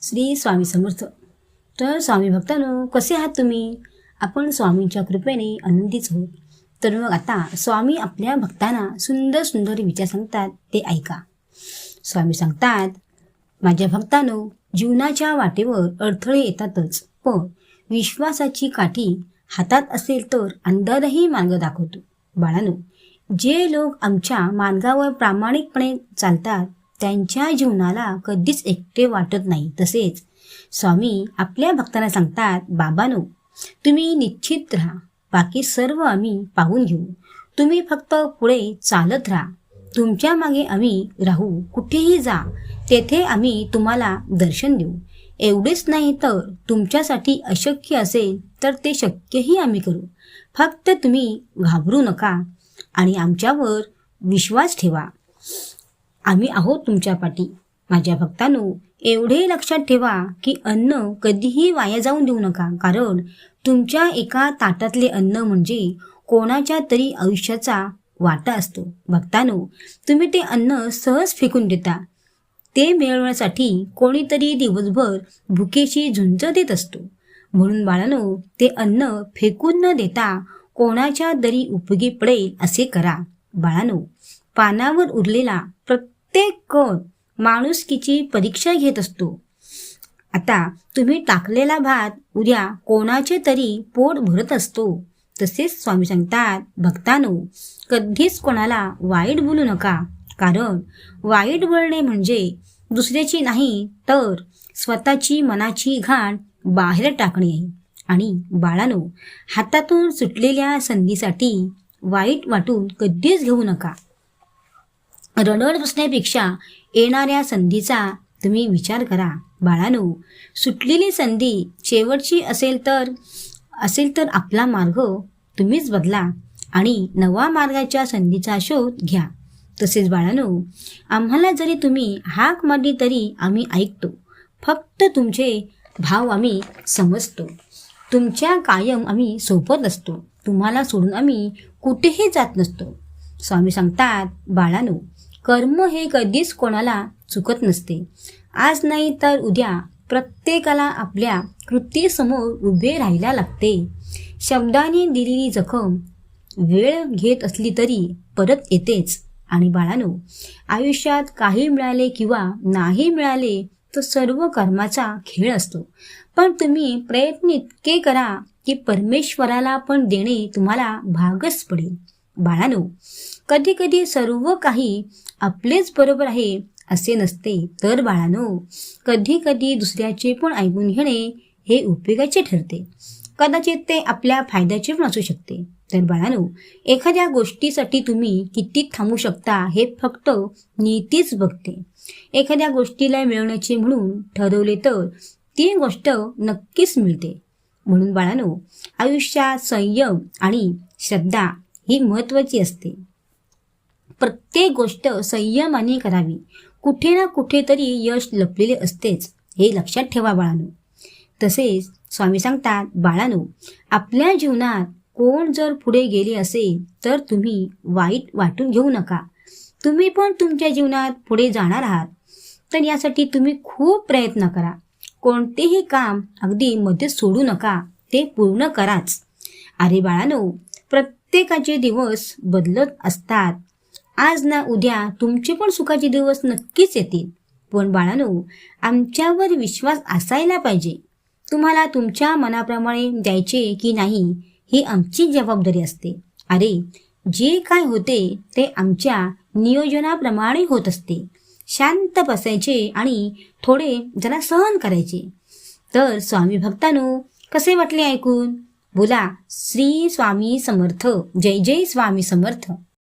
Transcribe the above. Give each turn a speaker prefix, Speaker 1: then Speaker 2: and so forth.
Speaker 1: श्री स्वामी समर्थ. तर स्वामी भक्तांनो, कसे आहात तुम्ही? आपण स्वामींच्या कृपेने आनंदीच आहोत. तर मग आता स्वामी आपल्या भक्तांना सुंदर सुंदर विचार सांगतात, ते ऐका. स्वामी सांगतात, माझ्या भक्तांनो, जीवनाच्या वाटेवर अडथळे येतातच, पण विश्वासाची काठी हातात असेल तर अंधारही मार्ग दाखवतो. बाळांनो, जे लोक आमच्या मार्गावर प्रामाणिकपणे चालतात त्यांच्या जीवनाला कधीच एकटे वाटत नाही. तसेच स्वामी आपल्या भक्तांना सांगतात, बाबांनो, तुम्ही निश्चित राहा, बाकी सर्व आम्ही पाहून घेऊ. तुम्ही फक्त पुढे चालत राहा, तुमच्या मागे आम्ही राहू. कुठेही जा, तेथे आम्ही तुम्हाला दर्शन देऊ. एवढेच नाही तर तुमच्यासाठी अशक्य असेल तर ते शक्यही आम्ही करू. फक्त तुम्ही घाबरू नका आणि आमच्यावर विश्वास ठेवा. आम्ही आहोत तुमच्या पाठी. माझ्या भक्तांनो, एवढे लक्षात ठेवा की अन्न कधीही वाया जाऊन देऊ नका, कारण तुमच्या एका ताटातले अन्न म्हणजे कोणाच्या तरी आयुष्याचा वाटा असतो. भक्तांनो, तुम्ही ते अन्न सहज फेकून देता. ते मिळवण्यासाठी कोणीतरी दिवसभर भुकेची झुंज देत असतो. म्हणून बाळांनो, ते अन्न फेकून न देता कोणाच्या तरी उपयोगी पडेल असे करा. बाळांनो, पानावर उरलेला प्रत्येक कण माणुसकीची परीक्षा घेत असतो. आता तुम्ही टाकलेला भात उद्या कोणाचे तरी पोट भरत असतो. तसेच स्वामी सांगतात, भक्तांनो, कधीच कोणाला वाईट बोलू नका, कारण वाईट बोलणे म्हणजे दुसऱ्याची नाही तर स्वतःची मनाची घाण बाहेर टाकणे आहे. आणि बाळांनो, हातातून सुटलेल्या संधीसाठी वाईट वाटून कधीच घेऊ नका. रडत बसण्यापेक्षा येणाऱ्या संधीचा तुम्ही विचार करा. बाळांनो, सुटलेली संधी शेवटची असेल तर आपला मार्ग तुम्हीच बदला आणि नवा मार्गाच्या संधीचा शोध घ्या. तसेच बाळांनो, आम्हाला जरी तुम्ही हाक मारली तरी आम्ही ऐकतो. फक्त तुमचे भाव आम्ही समजतो. तुमच्या कायम आम्ही सोबत असतो. तुम्हाला सोडून आम्ही कुठेही जात नसतो. स्वामी सांगतात, बाळांनो, कर्म हे कधीच कोणाला चुकत नसते. आज नाही तर उद्या प्रत्येकाला आपल्या कृतीसमोर उभे राहायला लागते. शब्दाने दिलेली जखम वेळ घेत असली तरी परत येतेच. आणि बाळांनो, आयुष्यात काही मिळाले किंवा नाही मिळाले तर सर्व कर्माचा खेळ असतो. पण तुम्ही प्रयत्न इतके करा की परमेश्वराला पण देणे तुम्हाला भागच पडेल. बाळांनो, कधी कधी सर्व काही आपलेच बरोबर आहे असे नसते. तर बाळांनो, कधी कधी दुसऱ्याचे पण ऐकून घेणे हे उपयोगाचे ठरते. कदाचित ते आपल्या फायद्याचे पण असू शकते. तर बाळांनो, एखाद्या गोष्टीसाठी तुम्ही किती थांबू शकता हे फक्त नीतीच बघते. एखाद्या गोष्टीला मिळवण्याचे म्हणून ठरवले तर ती गोष्ट नक्कीच मिळते. म्हणून बाळांनो, आयुष्यात संयम आणि श्रद्धा ही महत्त्वाची असते. प्रत्येक गोष्ट संयमाने करावी. कुठे ना कुठेतरी यश लपलेले असतेच, हे लक्षात ठेवा बाळांनो. तसेच स्वामी सांगतात, बाळांनो, आपल्या जीवनात कोण जर पुढे गेले असेल तर तुम्ही वाईट वाटून घेऊ नका. तुम्ही पण तुमच्या जीवनात पुढे जाणार आहात. तर यासाठी तुम्ही खूप प्रयत्न करा. कोणतेही काम अगदी मध्ये सोडू नका, ते पूर्ण कराच. अरे बाळांनो, प्रत्येकाचे दिवस बदलत असतात. आज ना उद्या तुमचे पण सुखाचे दिवस नक्कीच येतील. पण बाळांनो, आमच्यावर विश्वास असायला पाहिजे. तुम्हाला तुमच्या मनाप्रमाणे द्यायचे की नाही ही आमची जबाबदारी असते. अरे, जे काय होते ते आमच्या नियोजनाप्रमाणे होत असते. शांत बसायचे आणि थोडे जरा सहन करायचे. तर स्वामी भक्तांनो, कसे वाटले ऐकून? बोला, श्री स्वामी समर्थ. जय जय स्वामी समर्थ.